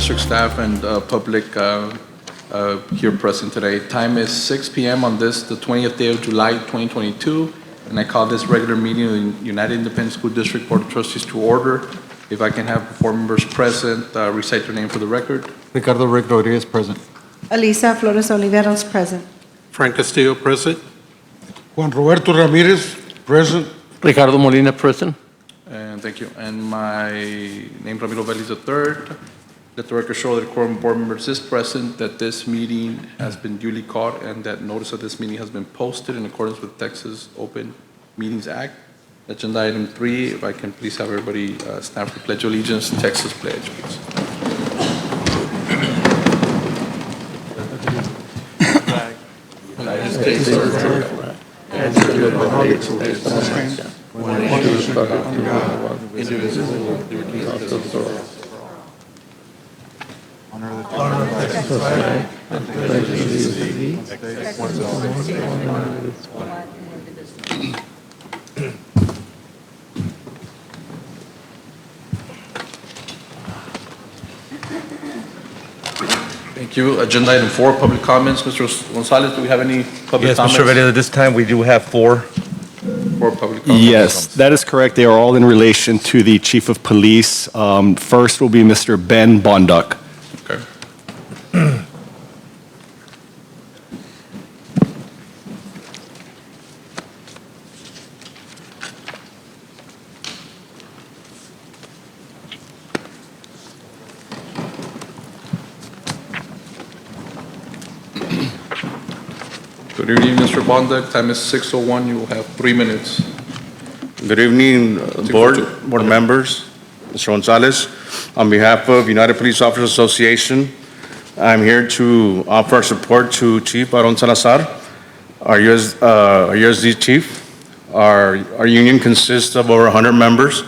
district staff and public here present today. Time is 6 p.m. on this, the 20th day of July, 2022, and I call this regular meeting of the United Independent School District Board of Trustees to order. If I can have board members present, recite their name for the record. Ricardo Rick Rodriguez, present. Elisa Flores Oliveros, present. Frank Castillo, present. Juan Roberto Ramirez, present. Ricardo Molina, present. And thank you. And my name, Ramiro Vélez III. Let the record show that the quorum of board members is present, that this meeting has been duly called, and that notice of this meeting has been posted in accordance with Texas Open Meetings Act. Agenda item 3, if I can please have everybody stand for Pledge of Allegiance, Texas pledge, please. United States of America, and to the republic for which it stands, one nation under God, indivisible, with liberty and justice for all. Thank you. Agenda item 4, public comments. Mr. Gonzalez, do we have any public Yes, comments? Mr. Vélez, at this time, we do have four. 4 public comments. Yes, that is correct. They are all in relation to the Chief of Police. First will be Mr. Ben Bonduc. Okay. Good evening, Mr. Bonduc. Time is 6:01. You will have 3 minutes. Good evening, board members, Mr. Gonzalez. On behalf of United Police Officers Association, I'm here to offer our support to Chief Aaron Salazar, our USD chief. Our union consists of over 100 members,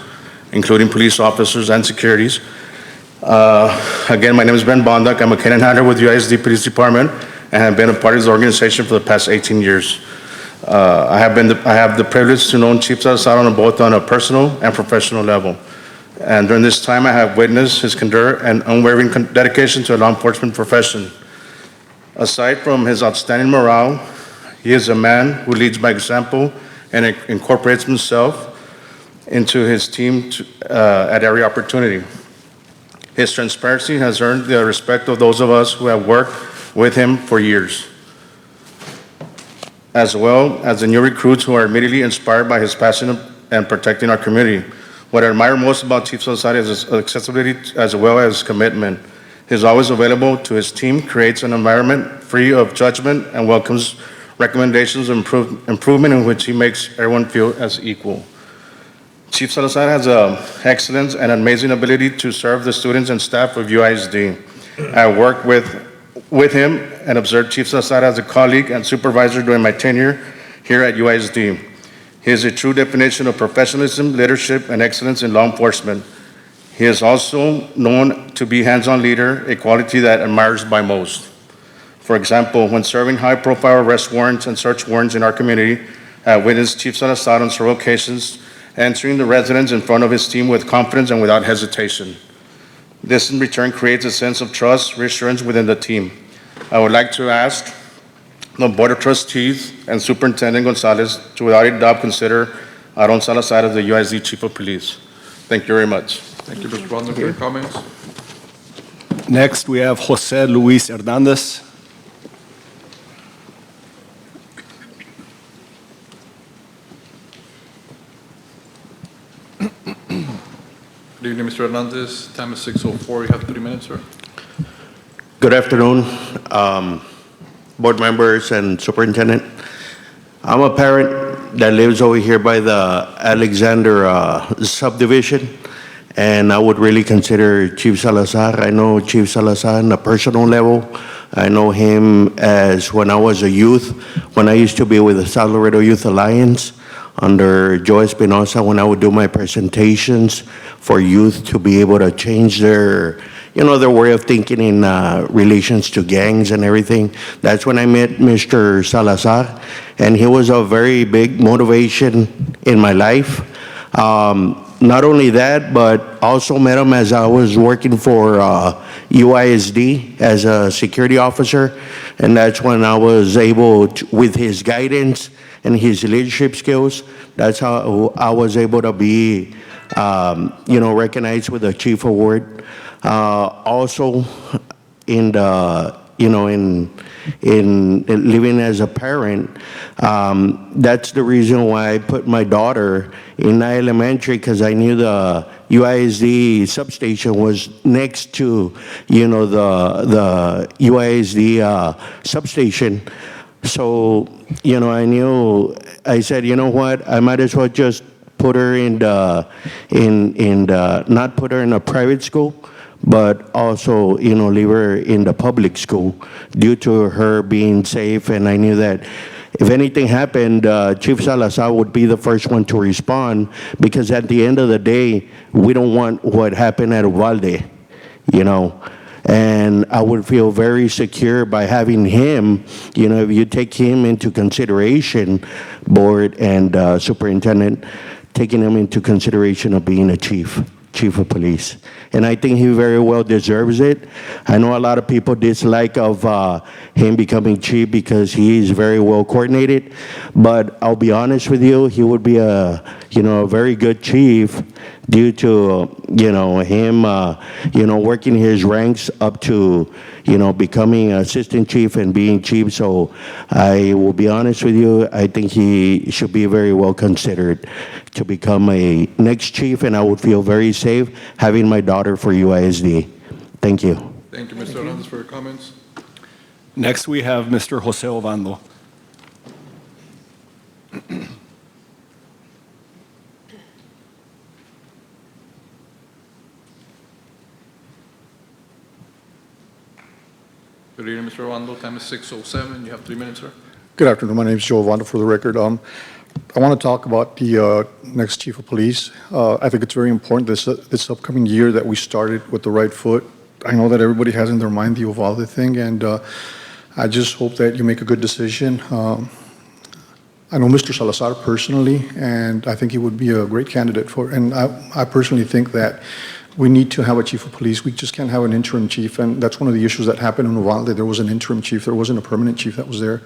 including police officers and securities. Again, my name is Ben Bonduc. I'm a cannon handler with USD Police Department and have been a part of this organization for the past 18 years. I have the privilege to know Chief Salazar both on a personal and professional level. And during this time, I have witnessed his candor and unwavering dedication to the law enforcement profession. Aside from his outstanding morale, he is a man who leads by example and incorporates himself into his team at every opportunity. His transparency has earned the respect of those of us who have worked with him for years, as well as the new recruits who are immediately inspired by his passion and protecting our community. What I admire most about Chief Salazar is his accessibility as well as commitment. He's always available to his team, creates an environment free of judgment, and welcomes recommendations of improvement in which he makes everyone feel as equal. Chief Salazar has excellence and amazing ability to serve the students and staff of UISD. I worked with him and observed Chief Salazar as a colleague and supervisor during my tenure here at UISD. He is a true definition of professionalism, leadership, and excellence in law enforcement. He is also known to be a hands-on leader, a quality that admires by most. For example, when serving high-profile arrest warrants and search warrants in our community, I witnessed Chief Salazar on several occasions answering the residents in front of his team with confidence and without hesitation. This in return creates a sense of trust, reassurance within the team. I would like to ask the Board of Trustees and Superintendent Gonzalez to without a doubt consider Aaron Salazar as the UISD Chief of Police. Thank you very much. Thank you, Mr. Bonduc, for your comments. Next, we have Jose Luis Hernandez. Good evening, Mr. Hernandez. Time is 6:04. You have 3 minutes, sir. Good afternoon, board members and superintendent. I'm a parent that lives over here by the Alexander subdivision, and I would really consider Chief Salazar. I know Chief Salazar on a personal level. I know him as when I was a youth, when I used to be with the South Laredo Youth Alliance under Joe Espinosa, when I would do my presentations for youth to be able to change their way of thinking in relations to gangs and everything. That's when I met Mr. Salazar, and he was a very big motivation in my life. Not only that, but also met him as I was working for UISD as a security officer, and that's when I was able to, with his guidance and his leadership skills, that's how I was able to be, recognized with a Chief Award. Also, in the, in living as a parent, that's the reason why I put my daughter in elementary, because I knew the UISD substation was next to, the UISD substation. So, I said, you know what, I might as well just put her not put her in a private school, but also, leave her in the public school due to her being safe. And I knew that if anything happened, Chief Salazar would be the first one to respond, because at the end of the day, we don't want what happened at Uvalde, And I would feel very secure by having him, if you take him into consideration, board and superintendent, taking him into consideration of being a chief of police. And I think he very well deserves it. I know a lot of people dislike of him becoming chief because he is very well coordinated, but I'll be honest with you, he would be a very good chief due to, him, working his ranks up to, becoming assistant chief and being chief. So I will be honest with you, I think he should be very well considered to become a next chief, and I would feel very safe having my daughter for UISD. Thank you. Thank you, Mr. Hernandez, for your comments. Next, we have Mr. Jose Ovando. Good evening, Mr. Ovando. Time is 6:07. You have 3 minutes, sir. Good afternoon. My name is Joe Ovando, for the record. I want to talk about the next chief of police. I think it's very important this upcoming year that we started with the right foot. I know that everybody has in their mind the Uvalde thing, and I just hope that you make a good decision. I know Mr. Salazar personally, and I think he would be a great candidate for, and I personally think that we need to have a chief of police. We just can't have an interim chief, and that's one of the issues that happened in Uvalde. There was an interim chief. There wasn't a permanent chief that was there.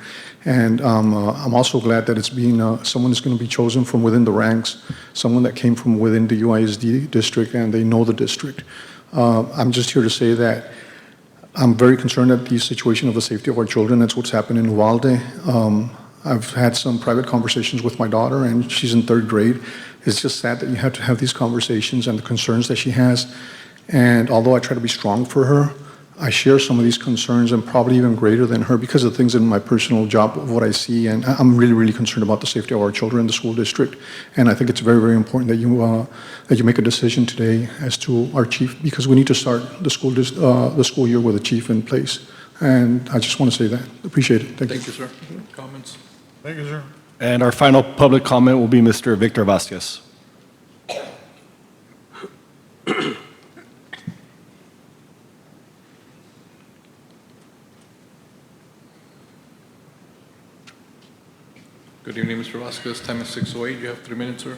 And I'm also glad that it's being someone is going to be chosen from within the ranks, someone that came from within the UISD district, and they know the district. I'm just here to say that I'm very concerned at the situation of the safety of our children. That's what's happened in Uvalde. I've had some private conversations with my daughter, and she's in 3rd grade. It's just sad that you have to have these conversations and the concerns that she has. And although I try to be strong for her, I share some of these concerns, and probably even greater than her, because of things in my personal job of what I see. And I'm really, really concerned about the safety of our children in the school district. And I think it's very, very important that you make a decision today as to our chief, because we need to start the school year with a chief in place. And I just want to say that. Appreciate it. Thank you. Thank you, sir. Comments? Thank you, sir. And our final public comment will be Mr. Victor Vasquez. Good evening, Mr. Vasquez. Time is 6:08. You have 3 minutes, sir.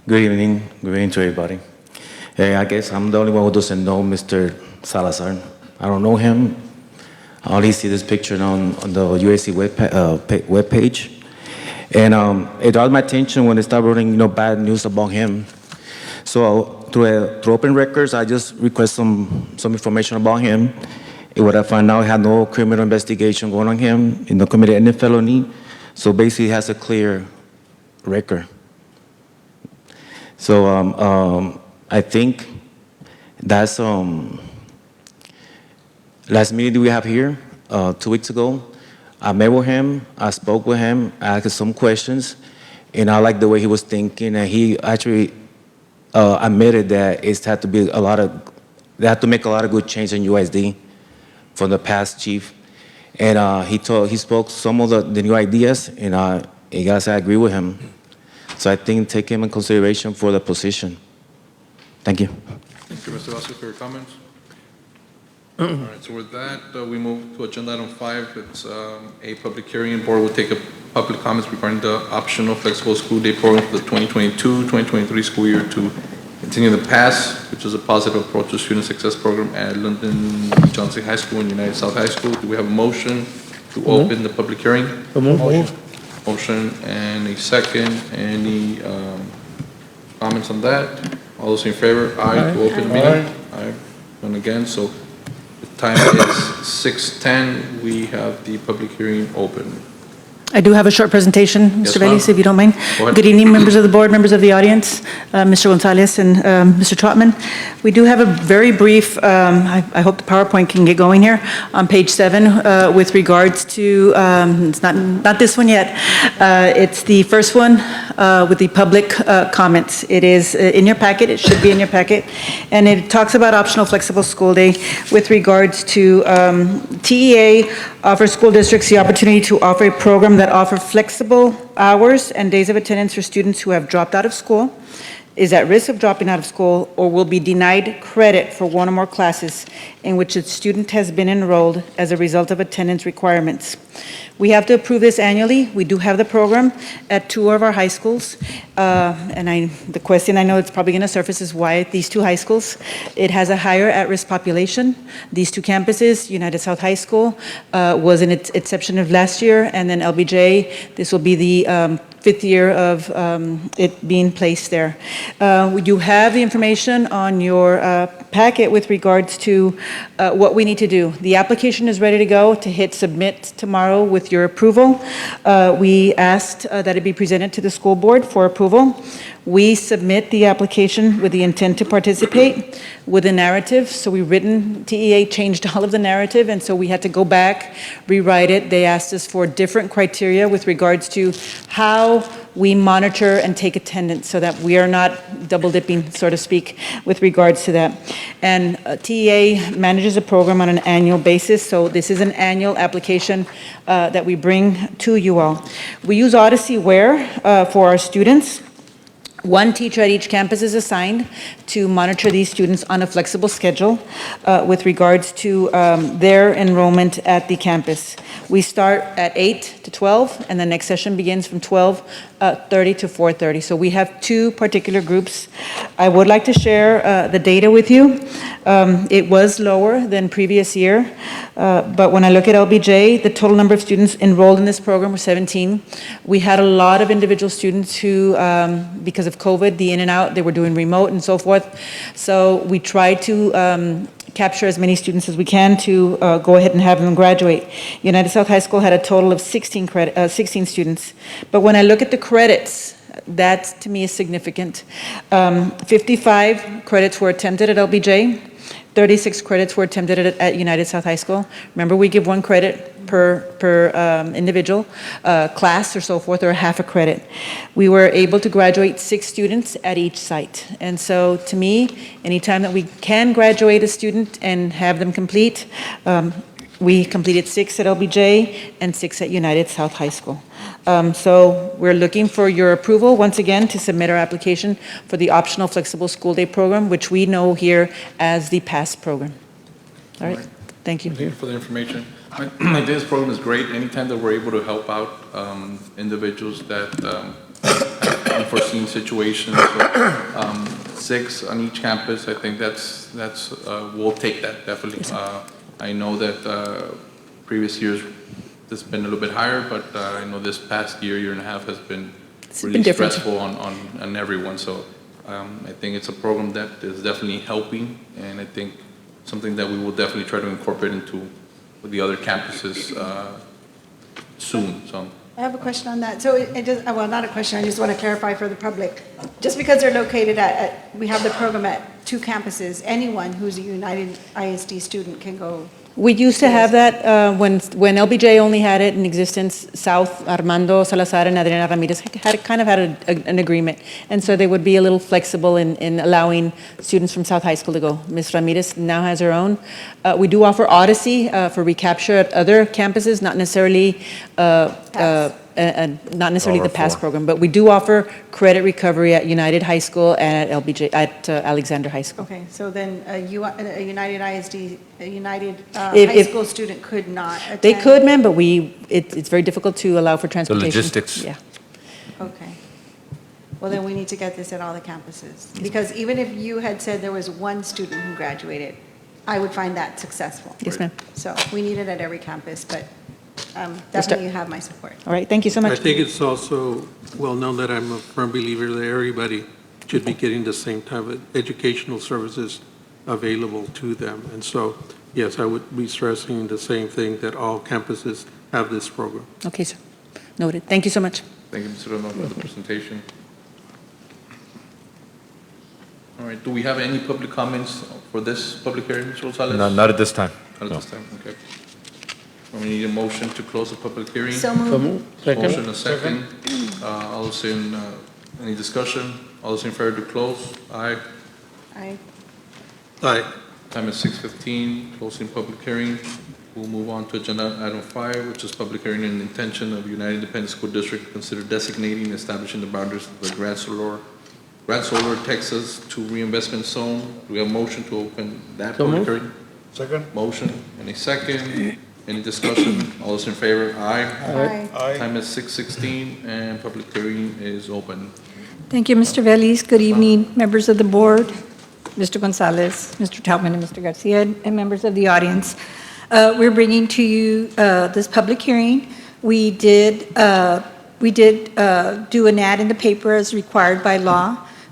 Good evening to everybody. I guess I'm the only one who doesn't know Mr. Salazar. I don't know him. I only see this picture on the USC web page. And it draws my attention when they start running, bad news about him. So through open records, I just request some information about him. And what I found out, he had no criminal investigation going on him, he no committed any felony. So basically, he has a clear record. So I think that's last meeting we have here 2 weeks ago. I met with him, I spoke with him, I asked some questions, and I liked the way he was thinking, and he actually admitted that they had to make a lot of good change in USD from the past chief. And he spoke some of the new ideas, and I guess I agree with him. So I think take him in consideration for the position. Thank you. Thank you, Mr. Vasquez, for your comments. All right, so with that, we move to agenda item 5. It's a public hearing. Board will take up public comments regarding the optional flexible school day program for the 2022-2023 school year to Continue the PASS, which is a positive approach to student success program at Lyndon Johnson High School and United South High School. Do we have a motion to open the public hearing? Motion and a second. Any comments on that? All those in favor? Aye. To open the meeting? Aye. None against. So the time is 6:10. We have the public hearing open. I do have a short presentation, Yes, Mr. Vélez, ma'am. if you don't mind. Go ahead. Good evening, members of the board, members of the audience, Mr. Gonzalez and Mr. Trotman. We do have a very brief, I hope the PowerPoint can get going here, on page 7 with regards to, it's not this one yet, it's the first one with the public comments. It is in your packet, it should be in your packet, and it talks about optional flexible school day with regards to TEA offers school districts the opportunity to offer a program that offer flexible hours and days of attendance for students who have dropped out of school, is at risk of dropping out of school, or will be denied credit for one or more classes in which a student has been enrolled as a result of attendance requirements. We have to approve this annually. We do have the program at 2 of our high schools. The question I know it's probably going to surface is why these 2 high schools. It has a higher at-risk population. These 2 campuses, United South High School was in its inception of last year, and then LBJ, this will be the 5th year of it being placed there. You have the information on your packet with regards to what we need to do. The application is ready to go to hit submit tomorrow with your approval. We asked that it be presented to the school board for approval. We submit the application with the intent to participate with a narrative. So TEA changed all of the narrative, and so we had to go back, rewrite it. They asked us for different criteria with regards to how we monitor and take attendance so that we are not double dipping, so to speak, with regards to that. And TEA manages a program on an annual basis, so this is an annual application that we bring to you all. We use Odyssey Ware for our students. 1 teacher at each campus is assigned to monitor these students on a flexible schedule with regards to their enrollment at the campus. We start at 8 to 12, and the next session begins from 12:30 to 4:30. So we have 2 particular groups. I would like to share the data with you. It was lower than previous year, but when I look at LBJ, the total number of students enrolled in this program were 17. We had a lot of individual students who, because of COVID, the in and out, they were doing remote and so forth. So we tried to capture as many students as we can to go ahead and have them graduate. United South High School had a total of 16 students. But when I look at the credits, that to me is significant. 55 credits were attempted at LBJ. 36 credits were attempted at United South High School. Remember, we give 1 credit per individual class or so forth, or half a credit. We were able to graduate 6 students at each site. And so to me, anytime that we can graduate a student and have them complete, we completed 6 at LBJ and 6 at United South High School. So we're looking for your approval, once again, to submit our application for the optional flexible school day program, which we know here as the PASS program. All right, thank you. Thank you for the information. I think this program is great. Anytime that we're able to help out individuals that have unforeseen situations, so, 6 on each campus, I think we'll take that, definitely. I know that previous years, it's been a little bit higher, but I know this past year and a half has been really stressful on everyone. So I think it's a program that is definitely helping, and I think something that we will definitely try to incorporate into the other campuses soon. So I have a question on that. So it just, well, not a question, I just want to clarify for the public. Just because they're located we have the program at 2 campuses, anyone who's a United ISD student can go. We used to have that when LBJ only had it in existence. South, Armando Salazar and Adriana Ramirez had an agreement. And so they would be a little flexible in allowing students from South High School to go. Ms. Ramirez now has her own. We do offer Odyssey for recapture at other campuses, not necessarily the PASS program, but we do offer credit recovery at United High School and at LBJ, at Alexander High School. Okay, so then a United ISD, a United high school student could not attend? They could, ma'am, but it's very difficult to allow for transportation. logistics. Yeah. Okay. well, then we need to get this at all the campuses. Because even if you had said there was one student who graduated, I would find that successful. Yes, ma'am. So we need it at every campus, but definitely you have my support. All right, thank you so I much. think it's also well known that I'm a firm believer that everybody should be getting the same type of educational services available to them. And so, yes, I would be stressing the same thing, that all campuses have this program. Okay, sir. Noted. Thank you so much. Thank you, Mr. Reno, for the presentation. All right, do we have any public comments for this public hearing, Mr. Gonzalez? No, not at this time. Not at this time, okay. We need a motion to close the public hearing. So moved. Motion, a second. All those in, any discussion? All those in favor to close? Aye. Aye. Aye. Time is 6:15, closing public hearing. We'll move on to agenda item 5, which is public hearing and intention of United Independent School District to consider designating and establishing the boundaries of the Grand Solar, Texas to reinvestment zone. Do we have a motion to open that public hearing? Second? Motion and a second. Any discussion? All those in favor? Aye. Aye. Time is 6:16 and public hearing is open. Thank you, Mr. Veliz. Good evening, members of the board, Mr. Gonzalez, Mr. Taubman, and Mr. Garcia, and members of the audience. We're bringing to you this public hearing. We did do an ad in the paper as required by law.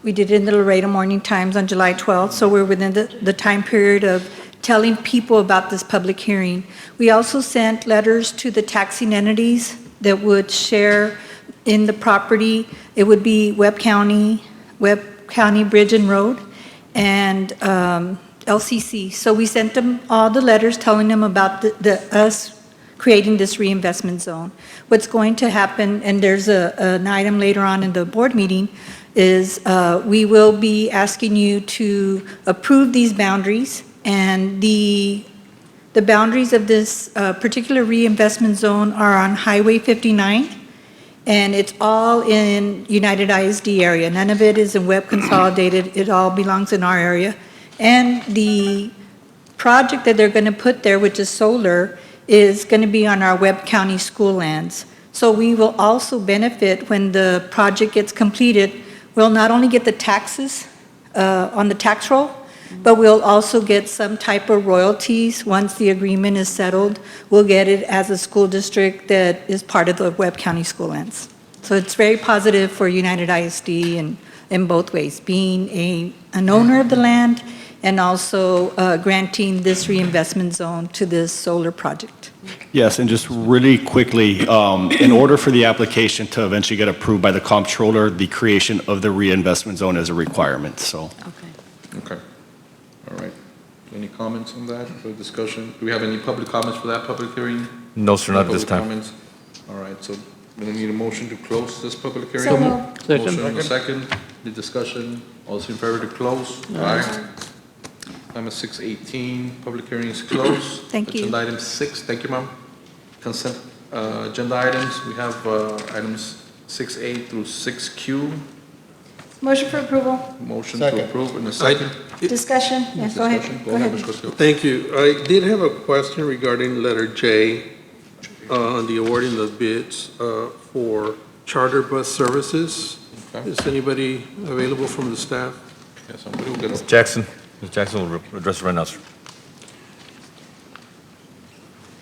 We did it in the Laredo Morning Times on July 12th, so we're within the time period of telling people about this public hearing. We also sent letters to the taxing entities that would share in the property. It would be Webb County Bridge and Road, and LCC. So we sent them all the letters telling them about us creating this reinvestment zone. What's going to happen, and there's an item later on in the board meeting, is we will be asking you to approve these boundaries, and the boundaries of this particular reinvestment zone are on Highway 59, and it's all in United ISD area. None of it is in Webb Consolidated. It all belongs in our area. And the project that they're going to put there, which is solar, is going to be on our Webb County school lands. So we will also benefit when the project gets completed. We'll not only get the taxes on the tax roll, but we'll also get some type of royalties once the agreement is settled. We'll get it as a school district that is part of the Webb County school lands. So it's very positive for United ISD in both ways, being an owner of the land and also granting this reinvestment zone to this solar project. Yes, and just really quickly, in order for the application to eventually get approved by the comptroller, the creation of the reinvestment zone is a requirement, so. Okay. All right. Any comments on that for discussion? Do we have any public comments for that public hearing? No, sir, not at this Public time. comments? All right, so we're going to need a motion to close this public hearing. So moved. Motion and a second. The discussion. All those in favor to close? Aye. Time is 6:18. Public hearing is closed. Thank you. Agenda item 6. Thank you, ma'am. Consent agenda items. We have items 6A through 6Q. Motion for approval. Motion to approve in a second. Discussion. Yeah, go ahead. Discussion. Go ahead. Ms. Castillo. Thank you. I did have a question regarding letter J on the awarding of bids for charter bus services. Okay. Is anybody available from the staff? Yeah, somebody will get a Jackson. Ms. Jackson will address it right now, sir.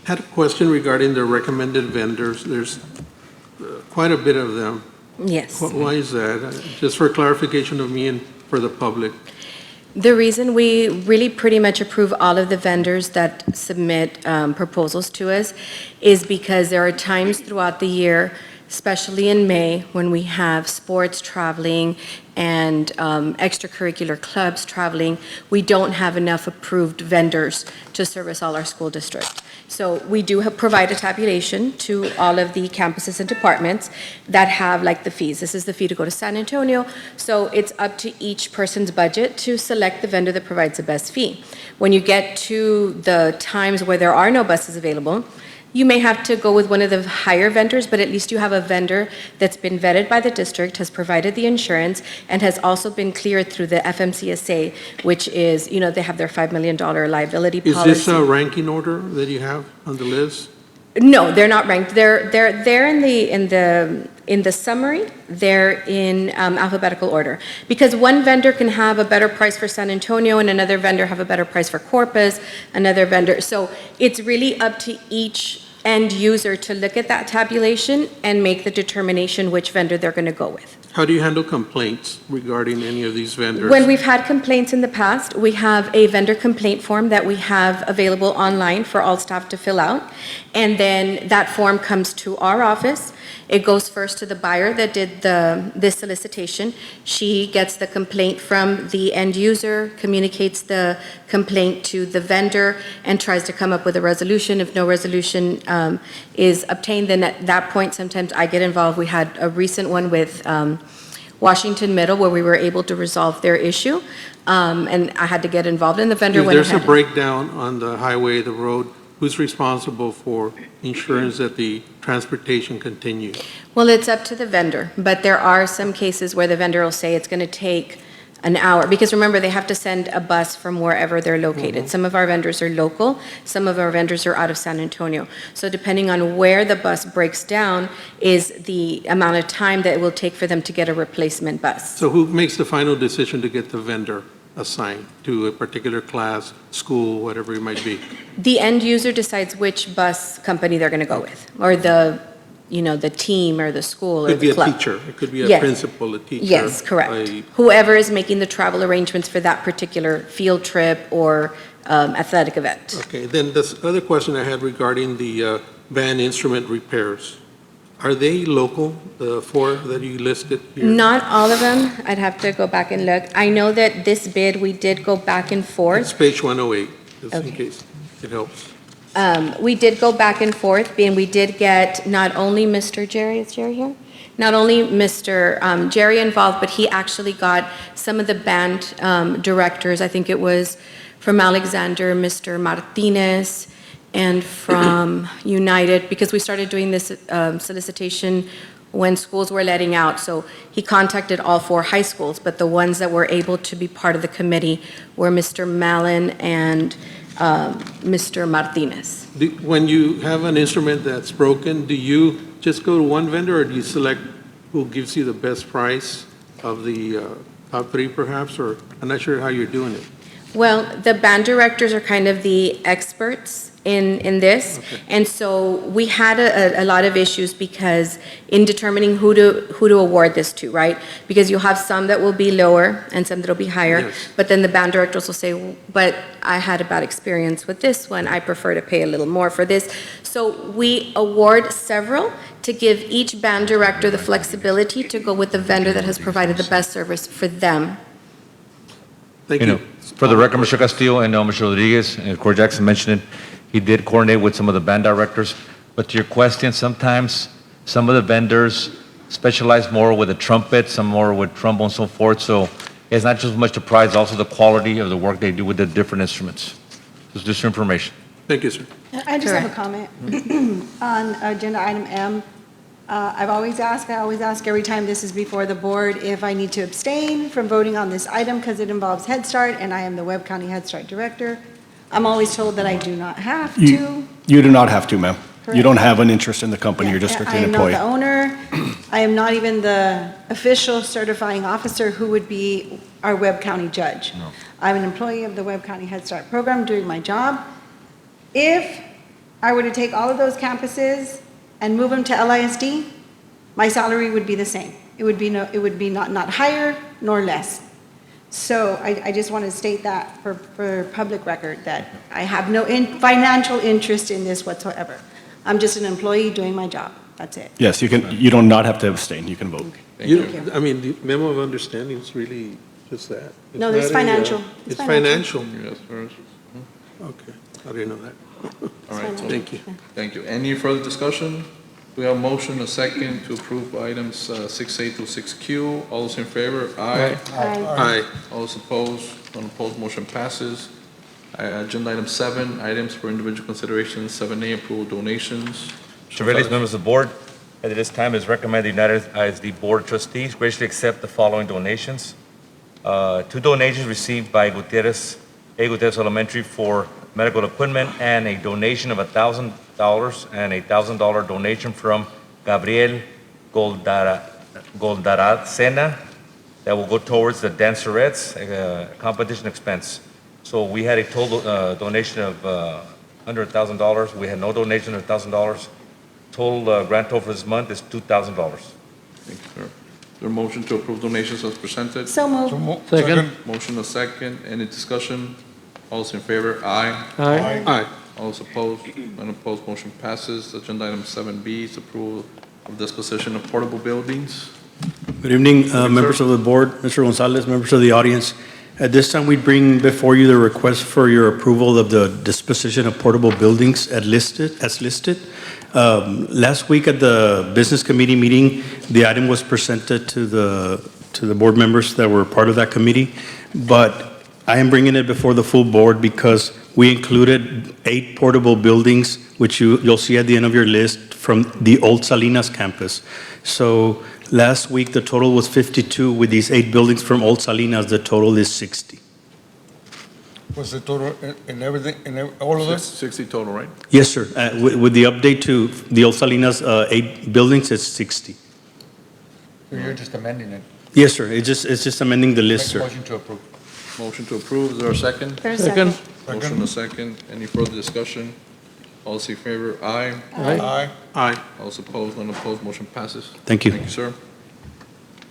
Had a question regarding the recommended vendors. There's quite a bit of them. Yes. Why is that? Just for clarification of me and for the public. The reason we really pretty much approve all of the vendors that submit proposals to us is because there are times throughout the year, especially in May, when we have sports traveling and extracurricular clubs traveling, we don't have enough approved vendors to service all our school district. So we do provide a tabulation to all of the campuses and departments that have like the fees. This is the fee to go to San Antonio. So it's up to each person's budget to select the vendor that provides the best fee. When you get to the times where there are no buses available, you may have to go with one of the higher vendors, but at least you have a vendor that's been vetted by the district, has provided the insurance, and has also been cleared through the FMCSA, which is, they have their $5 million liability policy. Is this a ranking order that you have on the list? No, they're not ranked. They're in in the summary, they're in alphabetical order. Because one vendor can have a better price for San Antonio and another vendor have a better price for Corpus, another vendor. So it's really up to each end user to look at that tabulation and make the determination which vendor they're going to go with. How do you handle complaints regarding any of these vendors? When we've had complaints in the past, we have a vendor complaint form that we have available online for all staff to fill out. And then that form comes to our office. It goes first to the buyer that did this solicitation. She gets the complaint from the end user, communicates the complaint to the vendor, and tries to come up with a resolution. If no resolution is obtained, then at that point, sometimes I get involved. We had a recent one with Washington Middle where we were able to resolve their issue, and I had to get involved, and the vendor If went there's a ahead. breakdown on the highway, the road, who's responsible for ensuring that the transportation continues? Well, it's up to the vendor, but there are some cases where the vendor will say it's going to take an hour, because remember, they have to send a bus from wherever they're located. Some of our vendors are local, some of our vendors are out of San Antonio. So depending on where the bus breaks down is the amount of time that it will take for them to get a replacement bus. So who makes the final decision to get the vendor assigned to a particular class, school, whatever it might be? The end user decides which bus company they're going to go with, or the team or the school or Could be the a club. teacher, it could be a Yes. principal, a teacher. Yes, correct. a- Whoever is making the travel arrangements for that particular field trip or athletic event. Okay, then this other question I had regarding the band instrument repairs. Are they local, the four that you listed here? Not all of them. I'd have to go back and look. I know that this bid, we did go back and It's forth. page 108, just in Okay. case it helps. We did go back and forth, and we did get not only Mr. Jerry, is Jerry here? Not only Mr. Jerry involved, but he actually got some of the band directors. I think it was from Alexander, Mr. Martinez, and from United, because we started doing this solicitation when schools were letting out. So he contacted all four high schools, but the ones that were able to be part of the committee were Mr. Mallon and Mr. Martinez. When you have an instrument that's broken, do you just go to one vendor, or do you select who gives you the best price of the top three perhaps, or I'm not sure how you're doing it? Well, the band directors are kind of the experts in this, and so we had a lot of issues because in determining who to award this to, right? Because you'll have some that will be lower and some that'll be higher, Yes. but then the band directors will say, but I had a bad experience with this one, I prefer to pay a little more for this. So we award several to give each band director the flexibility to go with the vendor that has provided the best service for them. Thank You know, for the record, Mr. Castillo and Mr. Rodriguez, and Corey Jackson mentioned it, he did coordinate with some of the band directors. But to your question, sometimes some of the vendors specialize more with the trumpet, some more with trombone, and so forth. So it's not just much the price, also the quality of the work they do with the different instruments. Just information. Thank you, sir. I just have a comment on agenda item M. I always ask every time this is before the board if I need to abstain from voting on this item because it involves Head Start, and I am the Webb County Head Start Director. I'm always told that I do not have to. You do not have to, ma'am. You Correct. don't have an interest in the company, you're just strictly an employee. I am not the owner. I am not even the official certifying officer who would be our Webb County judge. I'm an employee of the Webb County Head Start program doing my job. If I were to take all of those campuses and move them to LISD, my salary would be the same. It would be not higher nor less. So I just want to state that for public record, that I have no financial interest in this whatsoever. I'm just an employee doing my job. That's it. Yes, you do not have to abstain, you can vote. I mean, the memo of understanding is really just that. It's No, there's not a, financial. It's financial. Yes, sir. Okay, I didn't know that. All right, so Thank you. thank you. Any further discussion? We have a motion, a second, to approve items 6A through 6Q. All those in favor? Aye. Aye. All those opposed? None opposed, motion passes. Agenda item 7, items for individual consideration. 7A, approval donations. Mr. Vélez, members of the board, at this time, it is recommended the United ISD Board of Trustees graciously accept the following donations. 2 donations received by Gutierrez Elementary for medical equipment, and a donation of $1,000 and a $1,000 donation from Gabriel Goldaracena that will go towards the Dancerettes competition expense. So we had a total donation of under $1,000. We had no donation of $1,000. Total grand total for this month is $2,000. Thank you, sir. Is there a motion to approve donations as presented? So moved. Second. Motion a second. Any discussion? All those in favor? Aye. Aye. Aye. All those opposed? Unopposed, motion passes. Agenda item 7B is approval of disposition of portable buildings. Good evening, sir. members of the board, Mr. Gonzalez, members of the audience. At this time, we bring before you the request for your approval of the disposition of portable buildings as listed. Last week at the Business Committee meeting, the item was presented to the board members that were part of that committee, but I am bringing it before the full board because we included 8 portable buildings, which you'll see at the end of your list, from the old Salinas campus. So last week, the total was 52. With these 8 buildings from old Salinas, the total is 60. What's the total in everything, all of this? 60 total, right? Yes, sir. With the update to the old Salinas 8 buildings, it's 60. You're just amending it. Yes, sir. It's just amending the list, sir. Motion to approve. Motion to approve. Is there a second? There's a second. Motion a second. Any further discussion? All those in favor? Aye. Aye. Aye. All those opposed? None opposed, motion passes. Thank you. Thank you, sir.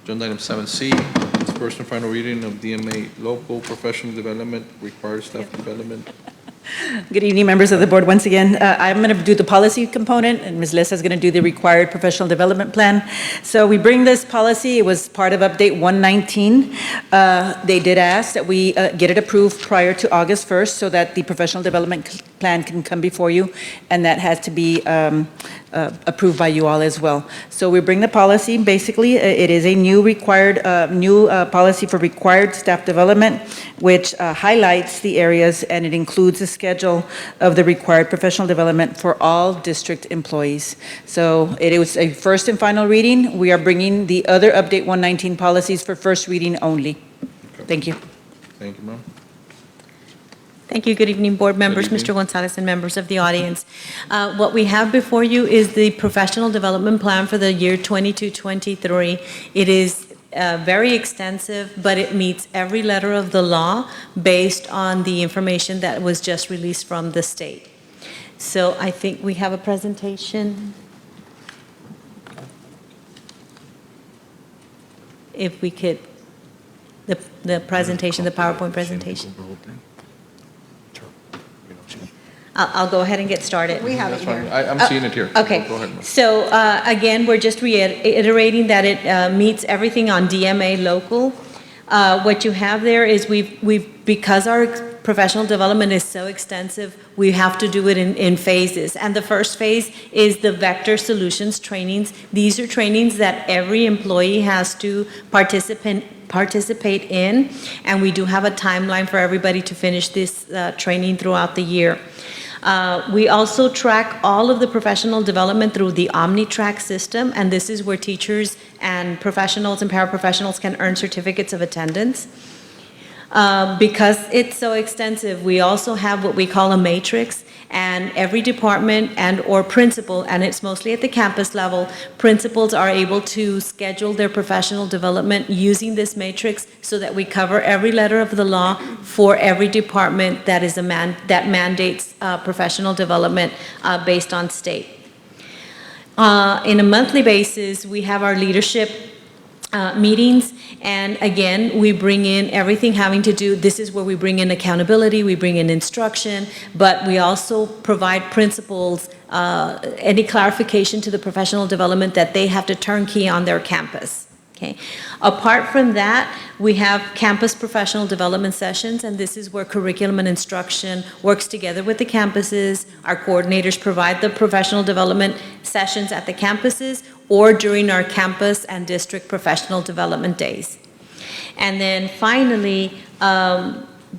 Agenda item 7C, is first and final reading of DMA Local Professional Development, Required Staff Development. Good evening, members of the board. Once again, I'm going to do the policy component, and Ms. Lissa is going to do the required professional development plan. So we bring this policy. It was part of Update 119. They did ask that we get it approved prior to August 1st so that the professional development plan can come before you, and that has to be approved by you all as well. So we bring the policy. Basically, it is a new policy for required staff development, which highlights the areas, and it includes a schedule of the required professional development for all district employees. So it was a first and final reading. We are bringing the other Update 119 policies for first reading only. Thank you. Thank you, ma'am. Thank you. Good evening, board members, evening. Mr. Gonzalez, and members of the audience. What we have before you is the professional development plan for the year 22-23. It is very extensive, but it meets every letter of the law based on the information that was just released from the state. So I think we have a presentation. If we could, the presentation, the PowerPoint presentation. I'll go ahead and get started. We have it That's fine. here. I'm seeing it here. Okay. Go ahead, ma'am. So again, we're just reiterating that it meets everything on DMA local. What you have there is because our professional development is so extensive, we have to do it in phases. And the first phase is the Vector Solutions trainings. These are trainings that every employee has to participate in, and we do have a timeline for everybody to finish this training throughout the year. We also track all of the professional development through the OmniTrack system, and this is where teachers and professionals and paraprofessionals can earn certificates of attendance. Because it's so extensive, we also have what we call a matrix, and every department and or principal, and it's mostly at the campus level, principals are able to schedule their professional development using this matrix so that we cover every letter of the law for every department that is that mandates professional development based on state. In a monthly basis, we have our leadership meetings, and again, we bring in everything having to do, this is where we bring in accountability, we bring in instruction, but we also provide principals any clarification to the professional development that they have to turnkey on their campus. Okay. Apart from that, we have campus professional development sessions, and this is where curriculum and instruction works together with the campuses. Our coordinators provide the professional development sessions at the campuses or during our campus and district professional development days. And then finally,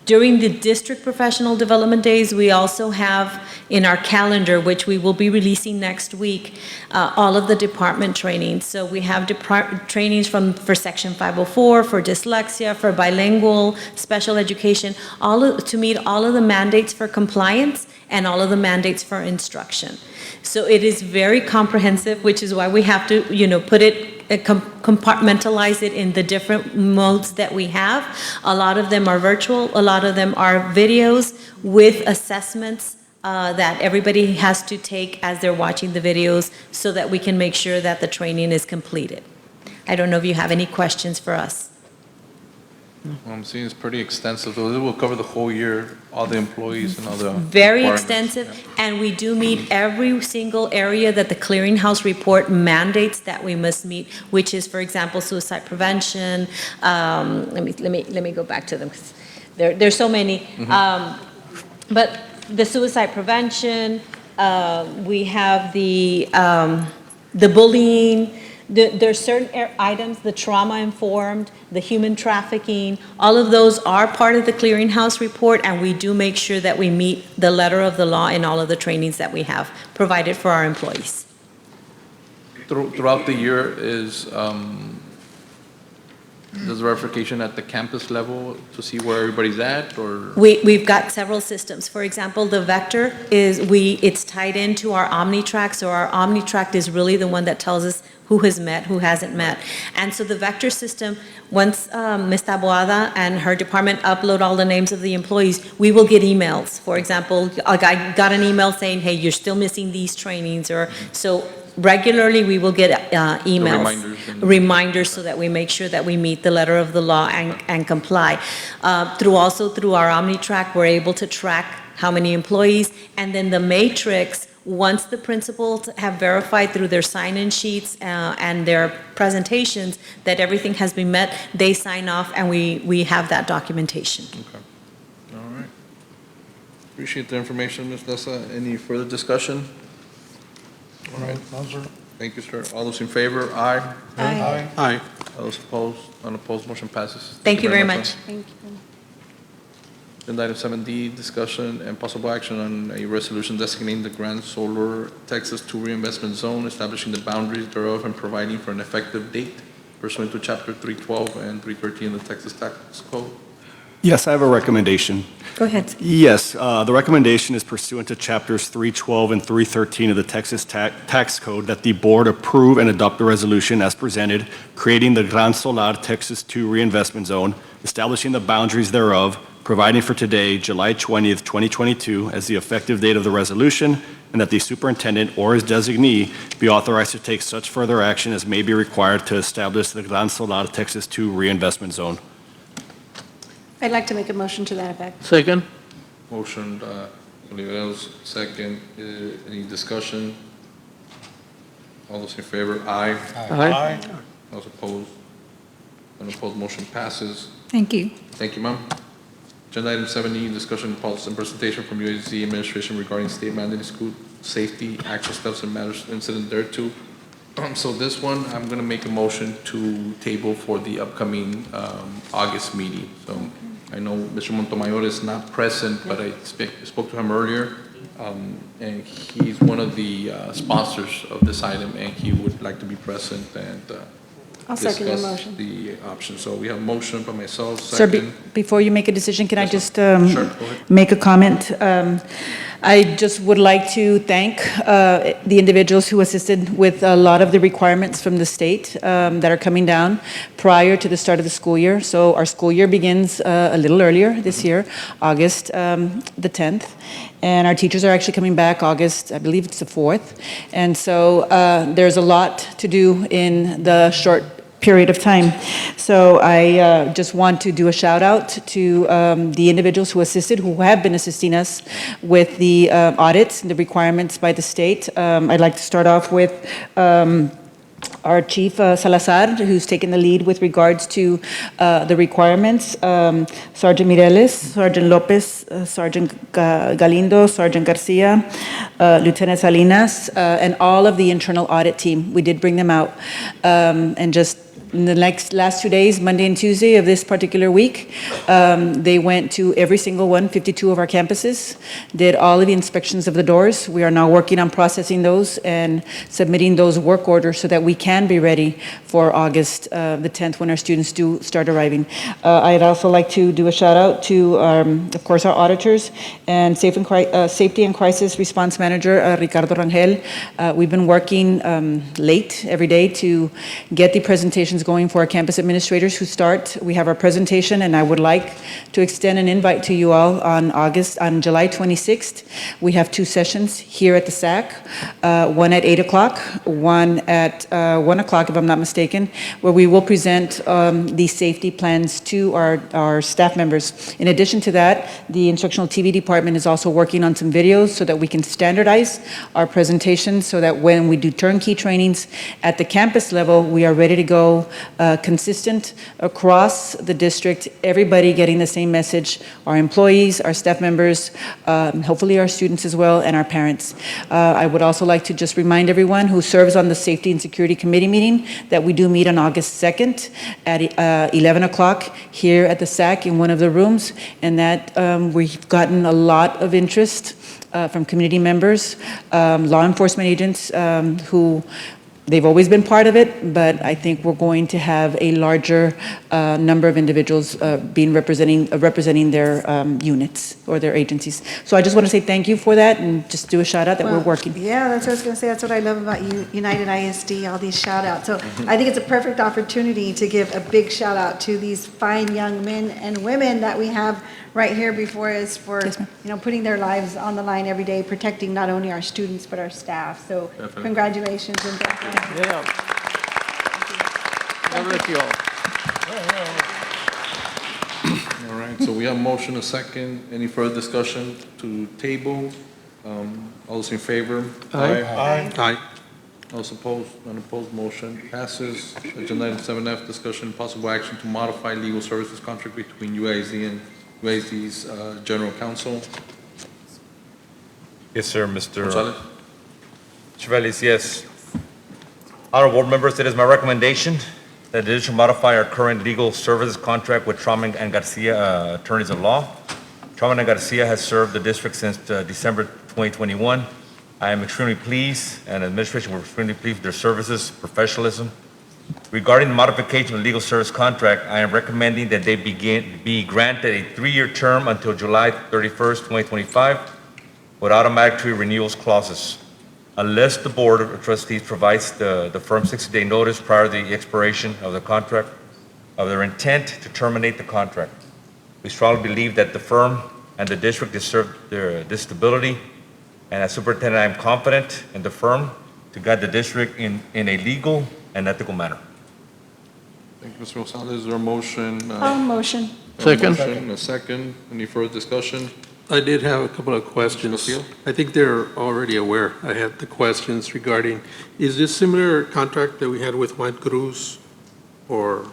during the district professional development days, we also have in our calendar, which we will be releasing next week, all of the department trainings. So we have trainings for Section 504, for dyslexia, for bilingual, special education, to meet all of the mandates for compliance, and all of the mandates for instruction. So it is very comprehensive, which is why we have to, put it, compartmentalize it in the different modes that we have. A lot of them are virtual, a lot of them are videos with assessments that everybody has to take as they're watching the videos so that we can make sure that the training is completed. I don't know if you have any questions for us. Well, I'm seeing it's pretty extensive, though. It will cover the whole year, all the employees and all the. Very requirements. extensive, and we do meet every single area that the clearinghouse report mandates that we must meet, which is, for example, suicide prevention. Let me go back to them, because there's so many. But the suicide prevention, we have the bullying. There's certain items, the trauma-informed, the human trafficking, all of those are part of the clearinghouse report, and we do make sure that we meet the letter of the law in all of the trainings that we have provided for our employees. Throughout the year does verification at the campus level to see where everybody's at, or? We've got several systems. For example, the Vector it's tied into our OmniTrack, so our OmniTrack is really the one that tells us who has met, who hasn't met. And so the Vector system, once Ms. Taboada and her department upload all the names of the employees, we will get emails. For example, I got an email saying, hey, you're still missing these trainings, or so regularly we will get emails, reminders so that we make sure that we meet the letter of the law and comply. Through our OmniTrack, we're able to track how many employees, and then the matrix, once the principals have verified through their sign-in sheets and their presentations that everything has been met, they sign off, and we have that documentation. Okay. All right. Appreciate the information, Ms. Dessa. Any further discussion? All right. Thank you, sir. All those in favor, aye. Aye. Aye. All those opposed, unopposed, motion passes. Thank you very much. Thank you. Agenda item 7D, discussion and possible action on a resolution designating the Grand Solar Texas 2 reinvestment zone, establishing the boundaries thereof, and providing for an effective date pursuant to Chapter 312 and 313 of the Texas Tax Code. Yes, I have a recommendation. Go ahead. Yes, the recommendation is pursuant to Chapters 312 and 313 of the Texas Tax Code that the board approve and adopt the resolution as presented, creating the Gran Solar Texas 2 reinvestment zone, establishing the boundaries thereof, providing for today, July 20th, 2022, as the effective date of the resolution, and that the superintendent or his designee be authorized to take such further action as may be required to establish the Gran Solar Texas 2 reinvestment zone. I'd like to make a motion to that effect. Second? Motion, Oliveros, second. Any discussion? All those in favor, aye. Aye. Those opposed? Unopposed, motion passes. Thank you. Thank you, ma'am. Agenda item 7E, discussion, policy, and presentation from UAC administration regarding state mandated school safety, action steps, and matters incident thereto. So this one, I'm going to make a motion to table for the upcoming August meeting. So I know Mr. Montemayor is not present, but I spoke to him earlier, and he's one of the sponsors of this item, and he would like to be present and I'll second the discuss motion. the option. So we have a motion by myself, Sir, second. before you make a decision, can I Yes, just Sure, go ahead. make a comment? I just would like to thank the individuals who assisted with a lot of the requirements from the state that are coming down prior to the start of the school year. So our school year begins a little earlier this year, August the 10th. And our teachers are actually coming back August, I believe it's the 4th. And so there's a lot to do in the short period of time. So I just want to do a shout out to the individuals who assisted, who have been assisting us with the audits and the requirements by the state. I'd like to start off with our Chief Salazar, who's taken the lead with regards to the requirements, Sergeant Mireles, Sergeant Lopez, Sergeant Galindo, Sergeant Garcia, Lieutenant Salinas, and all of the internal audit team. We did bring them out and just in the last 2 days, Monday and Tuesday of this particular week. They went to every single one, 52 of our campuses, did all of the inspections of the doors. We are now working on processing those and submitting those work orders so that we can be ready for August the 10th when our students do start arriving. I'd also like to do a shout out to, of course, our auditors and Safety and Crisis Response Manager, Ricardo Rangel. We've been working late every day to get the presentations going for our campus administrators who start. We have our presentation, and I would like to extend an invite to you all on July 26th. We have 2 sessions here at the SAC, one at 8 o'clock, one at 1 o'clock, if I'm not mistaken, where we will present the safety plans to our staff members. In addition to that, the instructional TV department is also working on some videos so that we can standardize our presentations so that when we do turnkey trainings at the campus level, we are ready to go consistent across the district, everybody getting the same message, our employees, our staff members, hopefully our students as well, and our parents. I would also like to just remind everyone who serves on the Safety and Security Committee meeting that we do meet on August 2nd at 11 o'clock here at the SAC in one of the rooms, and that we've gotten a lot of interest from community members, law enforcement agents who they've always been part of it, but I think we're going to have a larger number of individuals representing their units or their agencies. So I just want to say thank you for that and just do a shout out that we're working. Yeah, that's what I was going to say. That's what I love about United ISD, all these shout outs. So I think it's a perfect opportunity to give a big shout out to these fine young men and women that we have right here before us for, putting their lives on the line every day, protecting not only our students, but our staff. So Definitely. Congratulations and thank you. Yeah. God bless you all. All right, so we have motion, a second. Any further discussion to table? All those in favor? Aye. Aye. All those opposed? Unopposed, motion passes. Agenda item 7F, discussion and possible action to modify legal services contract between UISD and UISD's General Counsel. Yes, sir, Mr. Gonzalez? Chevelis, yes. Honorable board members, it is my recommendation that the district modify our current legal services contract with Trauman and Garcia, attorneys at law. Trauman and Garcia has served the district since December 2021. I am extremely pleased, and administration, we're extremely pleased with their services, professionalism. Regarding the modification of the legal service contract, I am recommending that they be granted a 3-year term until July 31st, 2025, with automatic renewals clauses, unless the Board of Trustees provides the firm 60-day notice prior to the expiration of the contract of their intent to terminate the contract. We strongly believe that the firm and the district deserve this stability, and as superintendent, I am confident in the firm to guide the district in a legal and ethical manner. Thank you, Mr. Gonzalez. Is there a motion? Motion. Second. A second. Any further discussion? I did have a couple of questions. Castillo? I think they're already aware. I had the questions regarding, is this similar contract that we had with Juan Cruz, or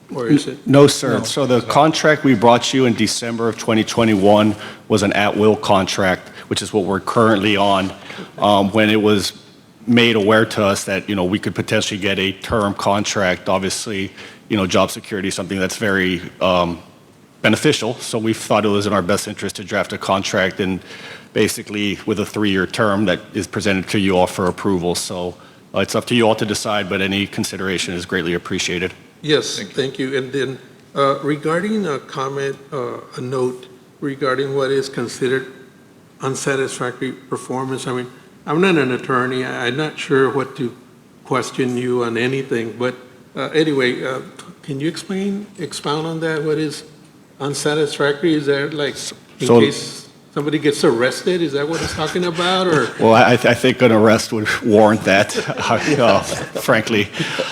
is it? No, sir. So the contract we brought you in December of 2021 was an at-will contract, which is what we're currently on. When it was made aware to us that, we could potentially get a term contract, obviously, job security is something that's very beneficial. So we thought it was in our best interest to draft a contract and basically with a 3-year term that is presented to you all for approval. So it's up to you all to decide, but any consideration is greatly appreciated. Yes, thank you. And then regarding a comment, a note regarding what is considered unsatisfactory performance. I mean, I'm not an attorney. I'm not sure what to question you on anything. But anyway, can you expound on that? What is unsatisfactory? Is there like, in case somebody gets arrested? Is that what it's talking about? Or well, I think an arrest would warrant that, frankly.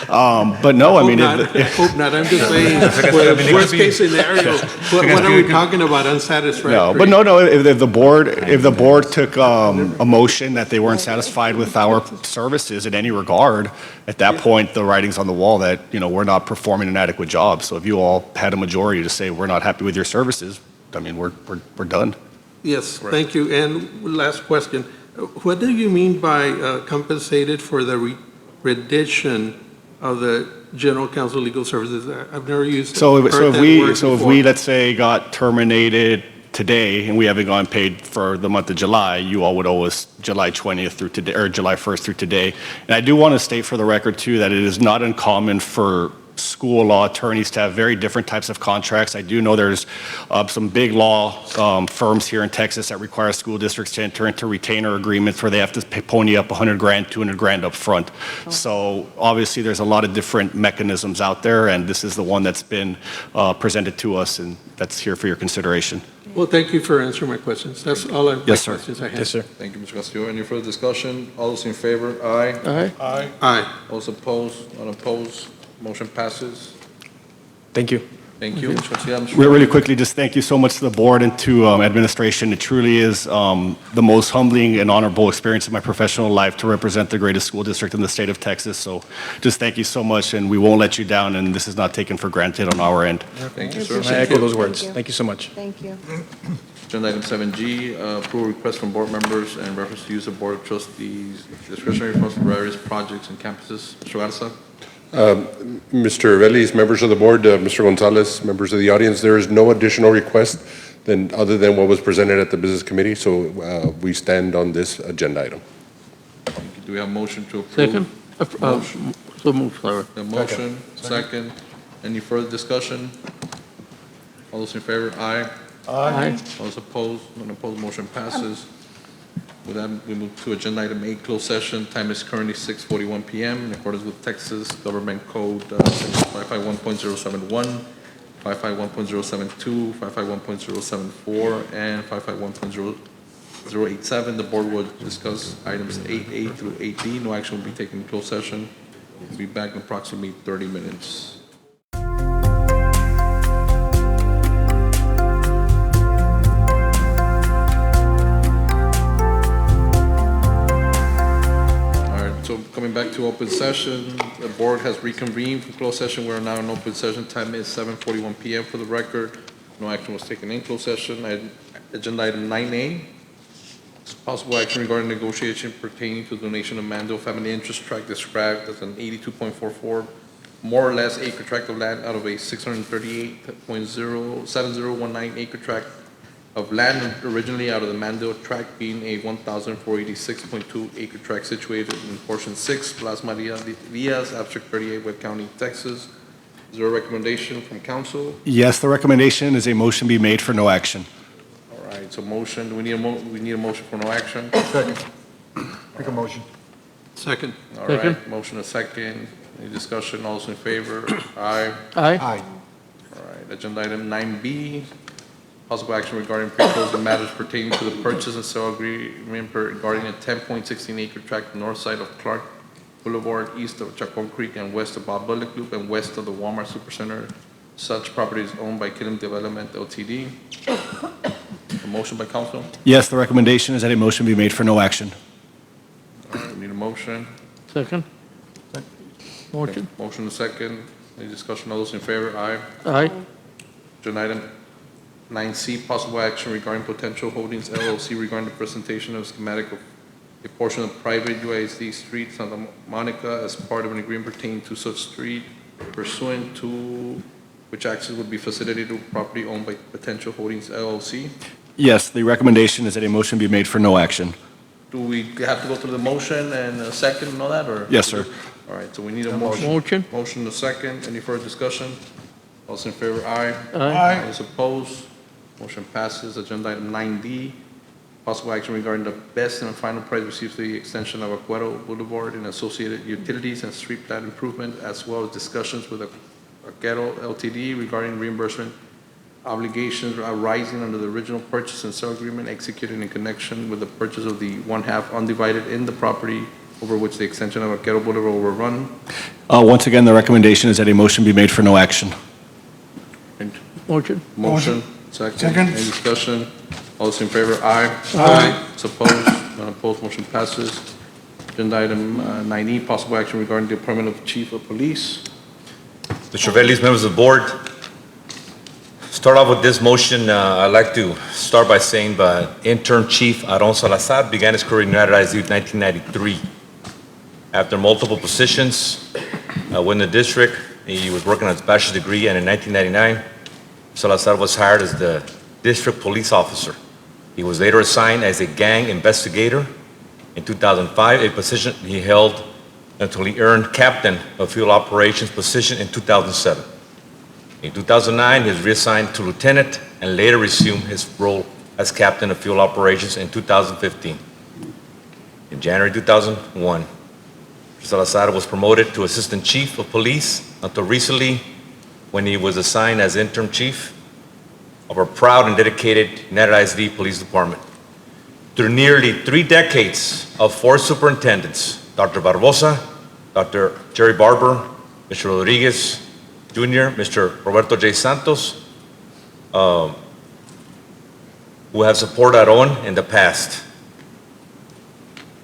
But no, I mean, I hope not. I'm just saying, worst case scenario. What are we talking about? Unsatisfactory? No, but no. If the board took a motion that they weren't satisfied with our services in any regard, at that point, the writing's on the wall that we're not performing an adequate job. So if you all had a majority to say we're not happy with your services, I mean, we're done. Yes, thank you. And last question. What do you mean by compensated for the rendition of the General Counsel Legal Services. I've never used. So heard if that we, word so if before. we, let's say, got terminated today and we haven't gone paid for the month of July, you all would owe us July 20th through today, or July 1st through today. And I do want to state for the record too, that it is not uncommon for school law attorneys to have very different types of contracts. I do know there's some big law firms here in Texas that require school districts to enter into retainer agreements where they have to pony up 100 grand, 200 grand up front. So obviously there's a lot of different mechanisms out there, and this is the one that's been presented to us, and that's here for your consideration. Well, thank you for answering my questions. That's all I, Yes, sir. questions I have. Yes, sir. Thank you, Mr. Castillo. Any further discussion? All those in favor? Aye. Aye. Aye. Aye. All those opposed? Unopposed? Motion passes. Thank you. Thank you. Mr. Garcia, Mr. Really quickly, just thank you so much to the board and to administration. It truly is the most humbling and honorable experience of my professional life to represent the greatest school district in the state of Texas. So just thank you so much, and we won't let you down, and this is not taken for granted on our end. Thank you, sir. I echo those words. Thank you. Thank you so much. Thank you. Agenda item 7G, approval request from board members and reference to use of Board of Trustees discretionary funds for various projects and campuses. Mr. Garza? Mr. Vélez, members of the board, Mr. Gonzalez, members of the audience, there is no additional request other than what was presented at the business committee, so we stand on this agenda item. Do we have a motion to approve? Second. So move, sorry. A motion, second. Any further discussion? All those in favor? Aye. Aye. All those opposed? None opposed, motion passes. With that, we move to agenda item 8, closed session. Time is currently 6:41 PM in accordance with Texas Government Code 551.071, 551.072, 551.074, and 551.087. The board will discuss items 8A through 8D. No action will be taken in closed session. We'll be back in approximately 30 minutes. So coming back to open session, the board has reconvened from closed session. We are now in open session. Time is 7:41 PM for the record. No action was taken in closed session. Agenda item 9A, possible action regarding negotiation pertaining to donation of Mando Family Interest Tract described as an 82.44 more or less acre tract of land out of a 638.07019 acre tract of land originally out of the Mando tract, being a 1,486.2 acre tract situated in portion 6, Las Maria Diaz, Abstract 38, Webb County, Texas. Is there a recommendation from council? Yes, the recommendation is a motion be made for no action. All right, so motion, do we need a motion for no action? Second. Make a motion. Second. All Second. right, motion a second. Any discussion? All those in favor? Aye. Aye. Aye. All right, agenda item 9B, possible action regarding pre-closing matters pertaining to the purchase and sale agreement regarding a 10.16 acre tract north side of Clark Boulevard, east of Chacon Creek and west of Bob Bullock Loop and west of the Walmart Supercenter. Such property is owned by Killam Development LTD. A motion by council? Yes, the recommendation is that a motion be made for no action. All right, we need a motion. Second. Motion. Motion a second. Any discussion? All those in favor? Aye. Aye. Agenda item 9C, possible action regarding Potential Holdings LLC regarding the presentation of schematic of a portion of private UISD Street, Santa Monica, as part of an agreement pertaining to such street pursuant to which access would be facilitated to property owned by Potential Holdings LLC. Yes, the recommendation is that a motion be made for no action. Do we have to go through the motion and a second and all that, or? Yes, sir. All right, so we need a motion. Motion. Motion a second. Any further discussion? All those in favor? Aye. Aye. All those opposed? Motion passes. Agenda item 9D, possible action regarding the best and final price received for the extension of Acuero Boulevard and associated utilities and street plant improvement, as well as discussions with Acuero LTD regarding reimbursement obligations arising under the original purchase and sale agreement executed in connection with the purchase of the one-half undivided in the property over which the extension of Acuero Boulevard will run. Once again, the recommendation is that a motion be made for no action. Motion. Motion. Second. Second. Any discussion? All those in favor? Aye. Aye. Those opposed? None opposed. Motion passes. Agenda item 9E, possible action regarding the appointment of Chief of Police. Mr. Vélez, members of the board, start off with this motion. I'd like to start by saying that intern chief Aaron Salazar began his career in United ISD in 1993. After multiple positions, When the district, he was working on his bachelor's degree, and in 1999, Salazar was hired as the district police officer. He was later assigned as a gang investigator. In 2005, a position he held until he earned captain of field operations position in 2007. In 2009, he was reassigned to lieutenant and later resumed his role as captain of field operations in 2015. In January 2001, Salazar was promoted to assistant chief of police until recently when he was assigned as interim chief of our proud and dedicated United ISD Police Department. Through nearly 3 decades of 4 superintendents, Dr. Barbosa, Dr. Jerry Barber, Mr. Rodriguez Jr., Mr. Roberto J. Santos, who have supported ARON in the past.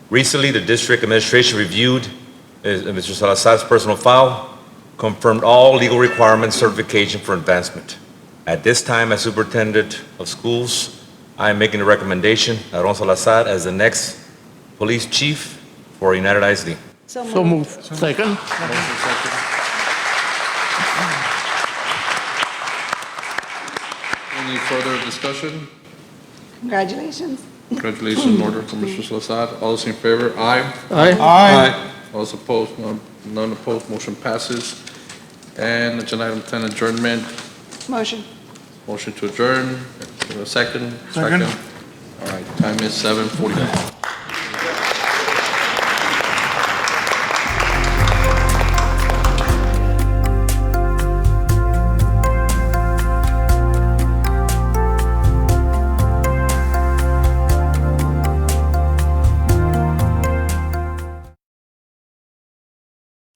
Recently, the district administration reviewed Mr. Salazar's personal file, confirmed all legal requirements, certification for advancement. At this time, as superintendent of schools, I am making a recommendation, Aaron Salazar, as the next police chief for United ISD. So So moved. moved. Second. Motion second. Any further discussion? Congratulations. Congratulations in order for Mr. Salazar. All those in favor, aye. Aye. Aye. All those opposed, none opposed, motion passes. And agenda item 10, adjournment. Motion. Motion to adjourn. Second? Second. All right, time is 7:40.